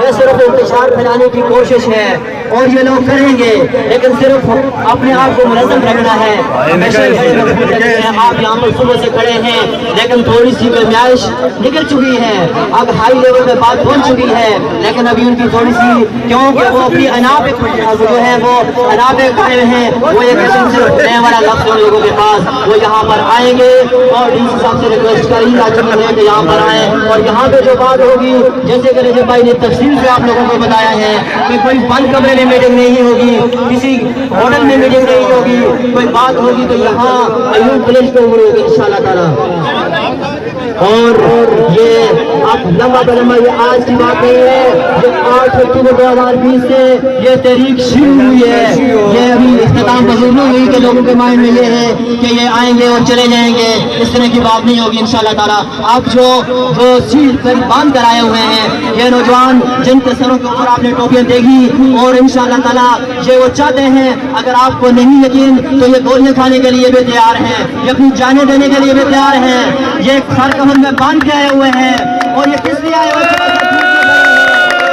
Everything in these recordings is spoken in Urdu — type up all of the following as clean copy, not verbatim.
یہ صرف انتشار پھیلانے کی کوشش ہے اور یہ لوگ کریں گے، لیکن صرف اپنے آپ کو منظم رکھنا ہے۔ آپ یہاں پر صبح سے کھڑے ہیں لیکن تھوڑی سی گرمائش نکل چکی ہے، اب ہائی لیول پہ بات پہنچ چکی ہے، لیکن ابھی ان کی تھوڑی سی، کیونکہ وہ اپنی انا پہ جو ہے وہ انا پہ قائم ہیں، وہ یہ قسم سے نئے والا لفظ ان لوگوں کے پاس وہ یہاں پر آئیں گے اور ڈی سی صاحب سے ریکویسٹ کری ہے کہ یہاں پر آئیں اور یہاں پہ جو بات ہوگی، جیسے کہ رجب بھائی نے تفصیل سے آپ لوگوں کو بتایا ہے کہ کوئی بند کمرے میں میٹنگ نہیں ہوگی، کسی ہوٹل میں میٹنگ نہیں ہوگی، کوئی بات ہوگی تو یہاں ایوب ولیج کے اوپر ہوگی انشاءاللہ تعالی۔ اور یہ اب لمبا بلمبا یہ آج کی بات نہیں ہے، یہ 8 اکتوبر 2020 سے یہ تحریک شروع ہوئی ہے، یہ ابھی اختتام پذیر نہیں ہوئی کہ لوگوں کے مائنڈ میں یہ ہے کہ یہ آئیں گے اور چلے جائیں گے، اس طرح کی بات نہیں ہوگی انشاءاللہ تعالی۔ اب جو سیل پر باندھ کر آئے ہوئے ہیں یہ نوجوان، جن کے سروں کے اوپر آپ نے ٹوپیاں دیکھی، اور انشاءاللہ تعالی یہ وہ چاہتے ہیں، اگر آپ کو نہیں یقین تو یہ گولیاں کھانے کے لیے بھی تیار ہیں، یہ اپنی جانیں دینے کے لیے بھی تیار ہیں، یہ سر کمر میں باندھ کے آئے ہوئے ہیں، اور یہ کس لیے آئے ہوئے ہیں؟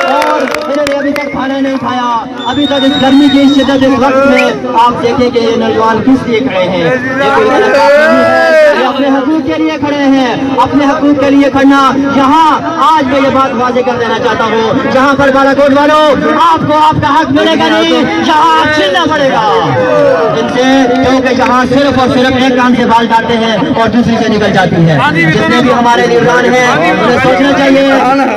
اور انہوں نے ابھی تک کھانا نہیں کھایا، ابھی تک اس گرمی کی شدت اس وقت میں آپ دیکھیں کہ یہ نوجوان کس لیے کھڑے ہیں، یہ اپنے حقوق کے لیے کھڑے ہیں، اپنے حقوق کے لیے کھڑنا۔ یہاں آج میں یہ بات واضح کر دینا چاہتا ہوں، جہاں پر بالا کوٹ والوں آپ کو آپ کا حق ملے گا نہیں، یہاں چھیننا پڑے گا ان سے، کیونکہ یہاں صرف اور صرف ایک کان سے بال ڈالتے ہیں اور دوسری سے نکل جاتی ہے۔ جتنے بھی ہمارے لیڈران ہیں انہیں سوچنا چاہیے،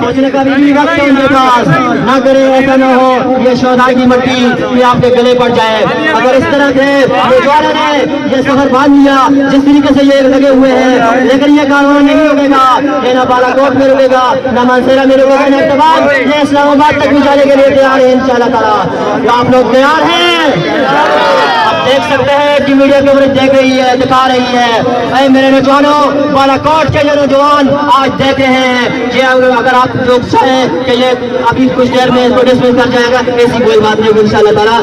سوچنے کا بھی وقت ہے ان کے پاس، نہ کرے ایسا نہ ہو یہ شہداء کی مٹی یہ آپ کے گلے پڑ جائے۔ اگر اس طرح سے نوجوانوں نے یہ سفر باندھ لیا جس طریقے سے یہ لگے ہوئے ہیں، لیکن یہ قانون نہیں رکے گا، یہ نہ بالا کوٹ میں رکے گا، نہ مانسیرا میں رکے گا، نہ احتمال یہ اسلام آباد تک پہنچانے کے لیے تیار ہے انشاءاللہ تعالی۔ آپ لوگ تیار ہیں؟ آپ دیکھ سکتے ہیں کہ میڈیا کوریج دیکھ رہی ہے، دکھا رہی ہے۔ اے میرے نوجوانوں، بالا کوٹ کے جو نوجوان آج دیکھ رہے ہیں، یہ اگر آپ لوگ چاہیں کہ یہ ابھی کچھ دیر میں اس کو ڈسمس کر جائے گا، ایسی کوئی بات نہیں انشاءاللہ تعالی۔